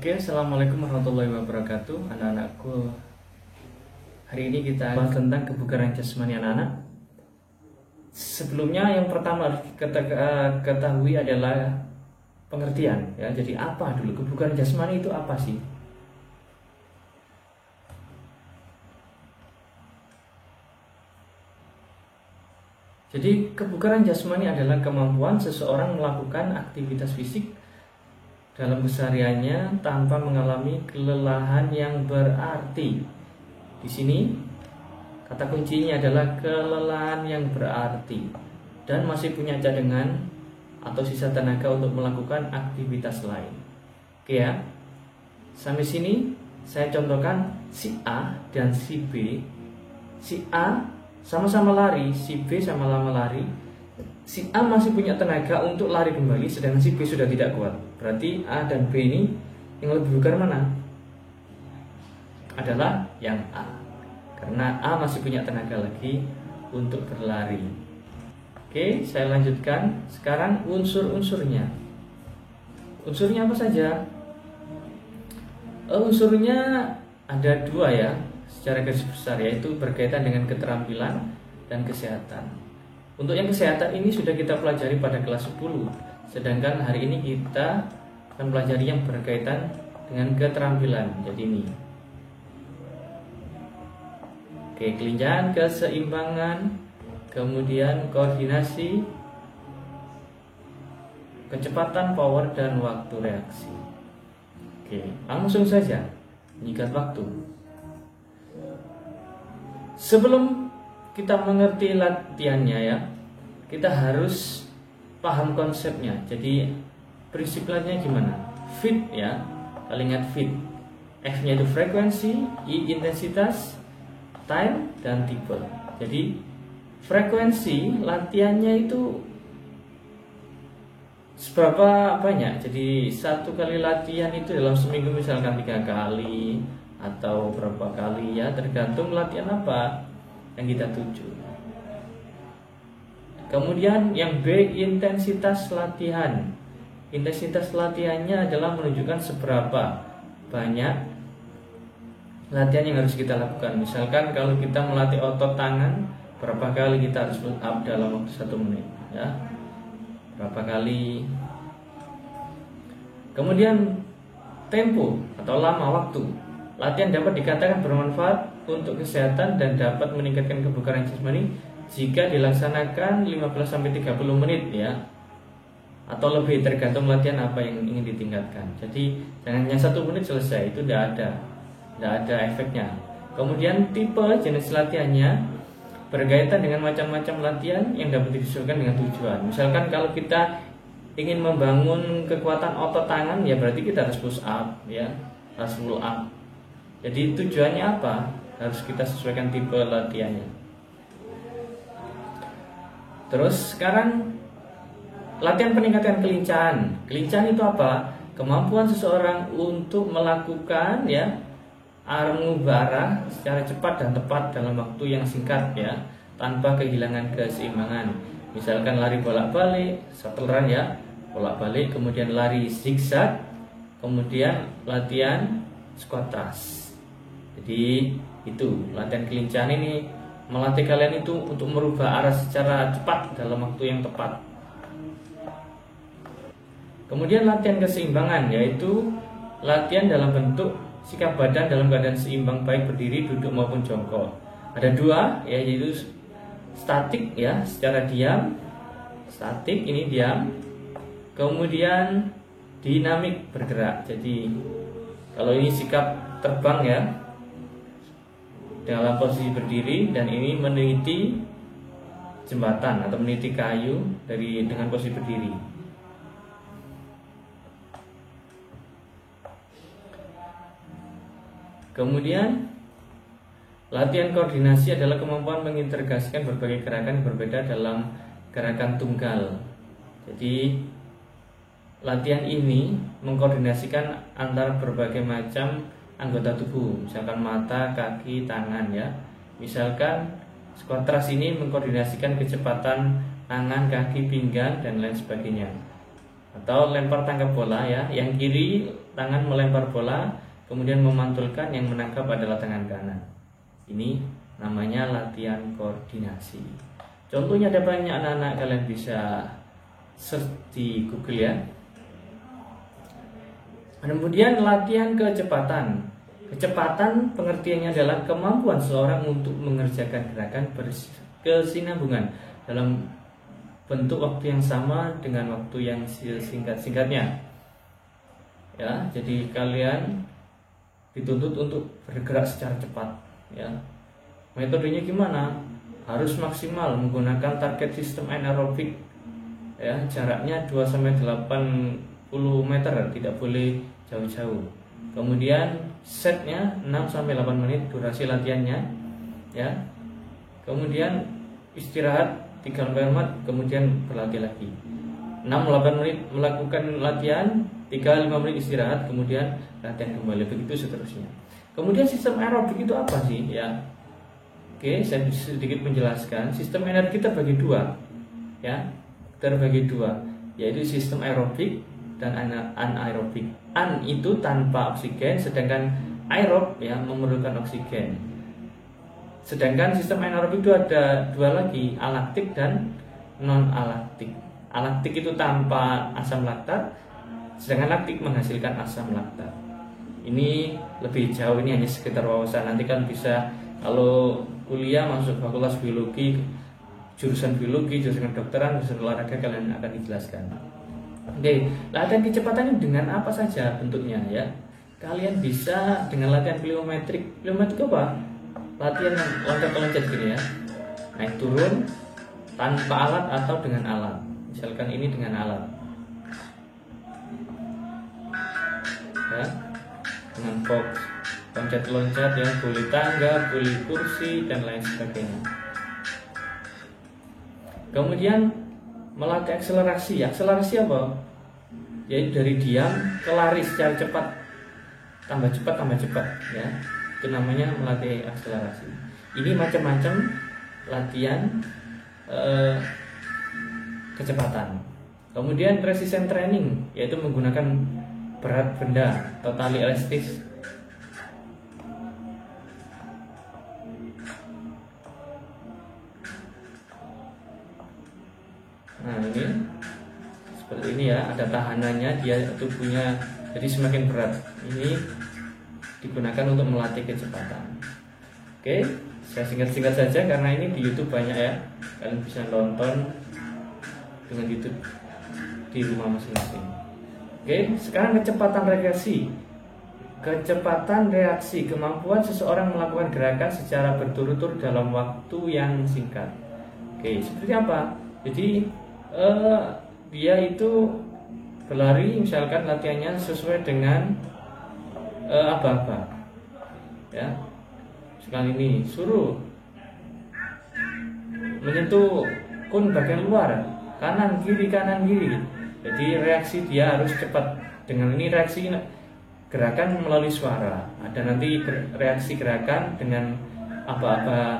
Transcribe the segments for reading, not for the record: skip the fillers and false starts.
Oke, assalamualaikum warahmatullahi wabarakatuh, anak-anakku. Hari ini kita bahas tentang kebugaran jasmani anak-anak. Sebelumnya yang pertama harus kita ketahui adalah pengertian, ya. Jadi apa dulu kebugaran jasmani itu apa sih? Jadi kebugaran jasmani adalah kemampuan seseorang melakukan aktivitas fisik dalam kesehariannya tanpa mengalami kelelahan yang berarti. Di sini kata kuncinya adalah kelelahan yang berarti dan masih punya cadangan atau sisa tenaga untuk melakukan aktivitas lain. Oke ya. Sampai sini saya contohkan si A dan si B. Si A sama-sama lari, si B sama-sama lari. Si A masih punya tenaga untuk lari kembali, sedangkan si B sudah tidak kuat. Berarti A dan B ini yang lebih bugar mana? Adalah yang A, karena A masih punya tenaga lagi untuk berlari. Oke, saya lanjutkan. Sekarang unsur-unsurnya. Unsurnya apa saja? Unsurnya ada dua ya, secara garis besar, yaitu berkaitan dengan keterampilan dan kesehatan. Untuk yang kesehatan ini sudah kita pelajari pada kelas 10, sedangkan hari ini kita akan pelajari yang berkaitan dengan keterampilan. Jadi ini. Oke, kelincahan, keseimbangan, kemudian koordinasi, kecepatan, power, dan waktu reaksi. Oke, langsung saja menyikat waktu. Sebelum kita mengerti latihannya ya, kita harus paham konsepnya. Jadi prinsip latihannya gimana? Fit ya, kalian ingat fit. F-nya itu frekuensi, I intensitas, time, dan tipe. Jadi frekuensi latihannya itu seberapa banyak? Jadi satu kali latihan itu dalam seminggu misalkan 3 kali atau berapa kali ya, tergantung latihan apa yang kita tuju. Kemudian yang B, intensitas latihan. Intensitas latihannya adalah menunjukkan seberapa banyak latihan yang harus kita lakukan. Misalkan kalau kita melatih otot tangan, berapa kali kita harus push up dalam waktu 1 menit ya. Berapa kali. Kemudian tempo atau lama waktu. Latihan dapat dikatakan bermanfaat untuk kesehatan dan dapat meningkatkan kebugaran jasmani jika dilaksanakan 15-30 menit ya, atau lebih, tergantung latihan apa yang ingin ditingkatkan. Jadi jangan hanya 1 menit selesai, itu tidak ada efeknya. Kemudian tipe jenis latihannya berkaitan dengan macam-macam latihan yang dapat disesuaikan dengan tujuan. Misalkan kalau kita ingin membangun kekuatan otot tangan ya berarti kita harus push up ya, harus pull up. Jadi tujuannya apa? Harus kita sesuaikan tipe latihannya. Terus sekarang latihan peningkatan kelincahan. Kelincahan itu apa? Kemampuan seseorang untuk melakukan ya mengubah arah secara cepat dan tepat dalam waktu yang singkat ya, tanpa kehilangan keseimbangan. Misalkan lari bolak-balik, shuttle run ya, bolak-balik, kemudian lari zigzag, kemudian latihan squat thrust. Jadi itu latihan kelincahan ini melatih kalian itu untuk merubah arah secara cepat dalam waktu yang tepat. Kemudian latihan keseimbangan, yaitu latihan dalam bentuk sikap badan dalam keadaan seimbang baik berdiri, duduk maupun jongkok. Ada dua ya, yaitu statik ya, secara diam. Statik ini diam. Kemudian dinamik bergerak. Jadi kalau ini sikap terbang ya, dalam posisi berdiri, dan ini meniti jembatan atau meniti kayu dengan posisi berdiri. Kemudian latihan koordinasi adalah kemampuan mengintegrasikan berbagai gerakan yang berbeda dalam gerakan tunggal. Jadi latihan ini mengkoordinasikan antara berbagai macam anggota tubuh, misalkan mata, kaki, tangan ya. Misalkan squat thrust ini mengkoordinasikan kecepatan tangan, kaki, pinggang, dan lain sebagainya. atau lempar tangkap bola ya. Yang kiri tangan melempar bola, kemudian memantulkan, yang menangkap adalah tangan kanan. Ini namanya latihan koordinasi. Contohnya ada banyak, anak-anak, kalian bisa search di Google ya. Kemudian latihan kecepatan. Kecepatan pengertiannya adalah kemampuan seorang untuk mengerjakan gerakan berkesinambungan dalam bentuk waktu yang sama dengan waktu yang singkat-singkatnya. Ya, jadi kalian dituntut untuk bergerak secara cepat ya. Metodenya gimana? Harus maksimal menggunakan target sistem anaerobik ya, jaraknya 2-80 meter, tidak boleh jauh-jauh. Kemudian setnya 6-8 menit durasi latihannya ya. Kemudian istirahat 3-4 menit, kemudian berlatih lagi. 6-8 menit melakukan latihan, 3-5 menit istirahat, kemudian latihan kembali, begitu seterusnya. Kemudian sistem aerobik itu apa sih ya? Oke, saya sedikit menjelaskan. Sistem energi terbagi dua ya, terbagi dua, yaitu sistem aerobik dan anaerobik. An itu tanpa oksigen, sedangkan aerob ya memerlukan oksigen. Sedangkan sistem anaerobik itu ada dua lagi, alaktik dan non alaktik. Alaktik itu tanpa asam laktat, sedangkan laktik menghasilkan asam laktat. Ini lebih jauh, ini hanya sekitar wawasan. Nanti kan bisa kalau kuliah masuk fakultas biologi, jurusan biologi, jurusan kedokteran, jurusan olahraga, kalian akan dijelaskan. Oke, latihan kecepatan ini dengan apa saja bentuknya ya? Kalian bisa dengan latihan pliometrik. Pliometrik apa? Latihan loncat-loncat gini ya, naik turun tanpa alat atau dengan alat. Misalkan ini dengan alat ya, dengan box, loncat-loncat ya, boleh tangga, boleh kursi, dan lain sebagainya. Kemudian melatih akselerasi. Akselerasi apa? Yaitu dari diam ke lari secara cepat, tambah cepat ya. Itu namanya melatih akselerasi. Ini macam-macam latihan kecepatan. Kemudian resistance training, yaitu menggunakan berat benda atau tali elastis. Nah, ini seperti ini ya, ada tahanannya, dia tubuhnya jadi semakin berat. Ini digunakan untuk melatih kecepatan. Oke, saya singkat-singkat saja karena ini di YouTube banyak ya, kalian bisa nonton dengan YouTube di rumah masing-masing. Oke, sekarang kecepatan reaksi. Kecepatan reaksi, kemampuan seseorang melakukan gerakan secara berturut-turut dalam waktu yang singkat. Oke, seperti apa? Jadi dia itu berlari, misalkan latihannya sesuai dengan aba-aba ya. Sekali ini suruh menyentuh kun bagian luar, kanan kiri. Jadi reaksi dia harus cepat. Dengan ini reaksi gerakan melalui suara, ada nanti reaksi gerakan dengan aba-aba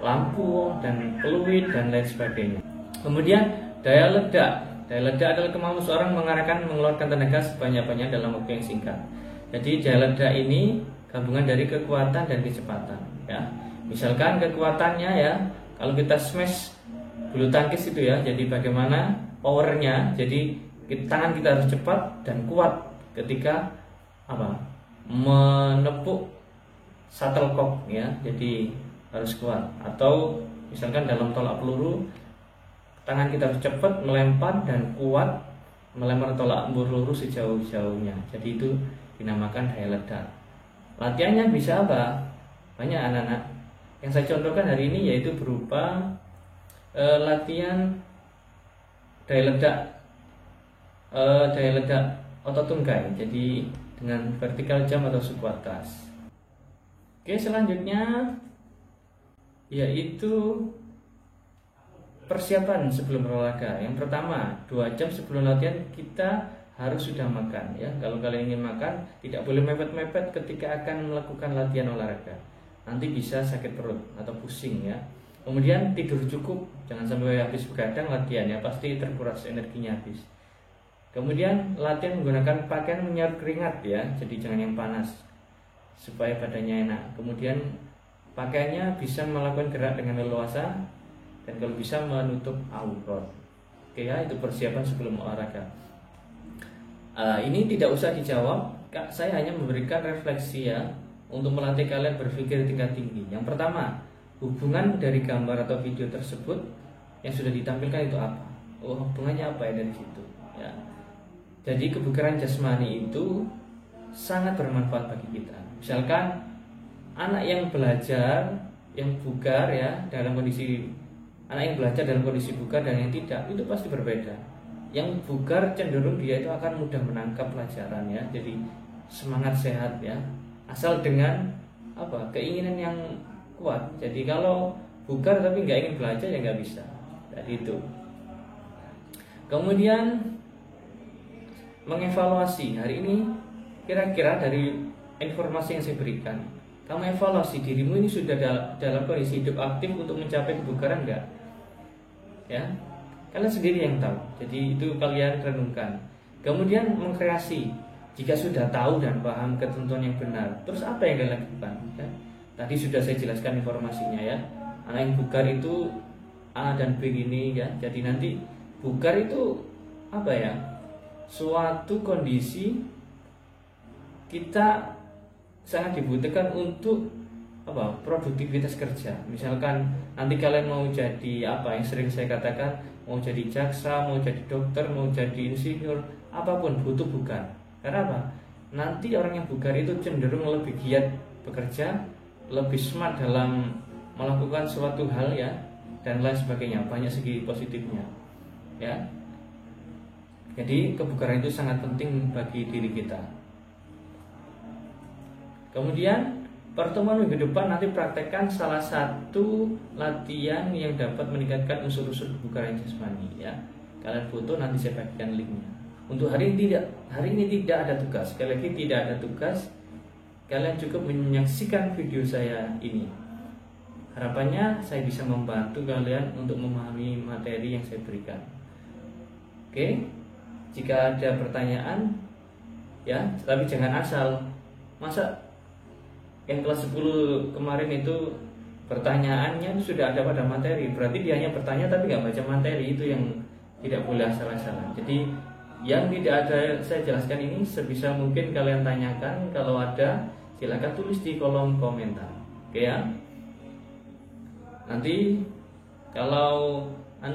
lampu dan peluit dan lain sebagainya. Kemudian daya ledak. Daya ledak adalah kemampuan seorang mengeluarkan tenaga sebanyak-banyaknya dalam waktu yang singkat. Jadi daya ledak ini gabungan dari kekuatan dan kecepatan ya. Misalkan kekuatannya ya, kalau kita smash bulu tangkis itu ya, jadi bagaimana powernya. Jadi tangan kita harus cepat dan kuat ketika menepuk shuttlecock ya, jadi harus kuat. Atau misalkan dalam tolak peluru, tangan kita harus cepat melempar dan kuat melempar tolak peluru sejauh-jauhnya. Jadi itu dinamakan daya ledak. Latihannya bisa apa? Banyak anak-anak. Yang saya contohkan hari ini yaitu berupa latihan daya ledak otot tungkai. Jadi dengan vertical jump atau squat. Oke, selanjutnya yaitu persiapan sebelum berolahraga. Yang pertama, 2 jam sebelum latihan kita harus sudah makan ya. Kalau kalian ingin makan, tidak boleh mepet-mepet ketika akan melakukan latihan olahraga. Nanti bisa sakit perut atau pusing ya. Kemudian tidur cukup, jangan sampai habis begadang latihan ya, pasti terkuras energinya habis. Kemudian latihan menggunakan pakaian menyerap keringat ya, jadi jangan yang panas supaya badannya enak. Kemudian pakaiannya bisa melakukan gerak dengan leluasa dan kalau bisa menutup aurat. Oke ya, itu persiapan sebelum olahraga. Ini tidak usah dijawab, saya hanya memberikan refleksi ya untuk melatih kalian berpikir tingkat tinggi. Yang pertama, hubungan dari gambar atau video tersebut yang sudah ditampilkan itu apa? Oh, hubungannya apa ya dari situ? Ya. Jadi kebugaran jasmani itu sangat bermanfaat bagi kita. Misalkan anak yang belajar, yang bugar ya dalam kondisi anak yang belajar dalam kondisi bugar dan yang tidak itu pasti berbeda. Yang bugar cenderung dia itu akan mudah menangkap pelajaran ya, jadi semangat sehat ya. Asal dengan keinginan yang kuat. Jadi kalau bugar tapi nggak ingin belajar ya nggak bisa. Jadi itu. Kemudian mengevaluasi hari ini kira-kira dari informasi yang saya berikan, kamu evaluasi dirimu ini sudah dalam kondisi hidup aktif untuk mencapai kebugaran enggak? Ya, kalian sendiri yang tahu. Jadi itu kalian renungkan. Kemudian mengkreasi. Jika sudah tahu dan paham ketentuan yang benar, terus apa yang kalian lakukan? Ya? Tadi sudah saya jelaskan informasinya ya. Anak yang bugar itu A dan B ini ya. Jadi nanti bugar itu suatu kondisi kita sangat dibutuhkan untuk produktivitas kerja. Misalkan nanti kalian mau jadi yang sering saya katakan, mau jadi jaksa, mau jadi dokter, mau jadi insinyur, apapun butuh bugar. Karena apa? Nanti orang yang bugar itu cenderung lebih giat bekerja, lebih smart dalam melakukan suatu hal ya, dan lain sebagainya. Banyak segi positifnya ya. Jadi kebugaran itu sangat penting bagi diri kita. Kemudian pertemuan minggu depan nanti praktekkan salah satu latihan yang dapat meningkatkan unsur-unsur kebugaran jasmani ya. Kalian foto, nanti saya bagikan linknya. Untuk hari ini tidak ada tugas. Sekali lagi tidak ada tugas. Kalian cukup menyaksikan video saya ini. Harapannya saya bisa membantu kalian untuk memahami materi yang saya berikan. Oke, jika ada pertanyaan ya, tapi jangan asal. Masa yang kelas 10 kemarin itu pertanyaannya sudah ada pada materi, berarti dia hanya bertanya tapi nggak baca materi. Itu yang tidak boleh asal-asalan. Jadi yang tidak ada saya jelaskan ini sebisa mungkin kalian tanyakan. Kalau ada silakan tulis di kolom komentar. Oke ya. Nanti kalau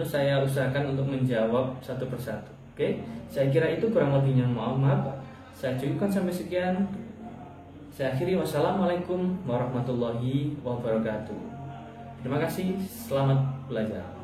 saya usahakan untuk menjawab satu persatu. Oke, saya kira itu kurang lebihnya. Maaf. Saya cukupkan sampai sekian. Saya akhiri, wassalamualaikum warahmatullahi wabarakatuh. Terima kasih, selamat belajar.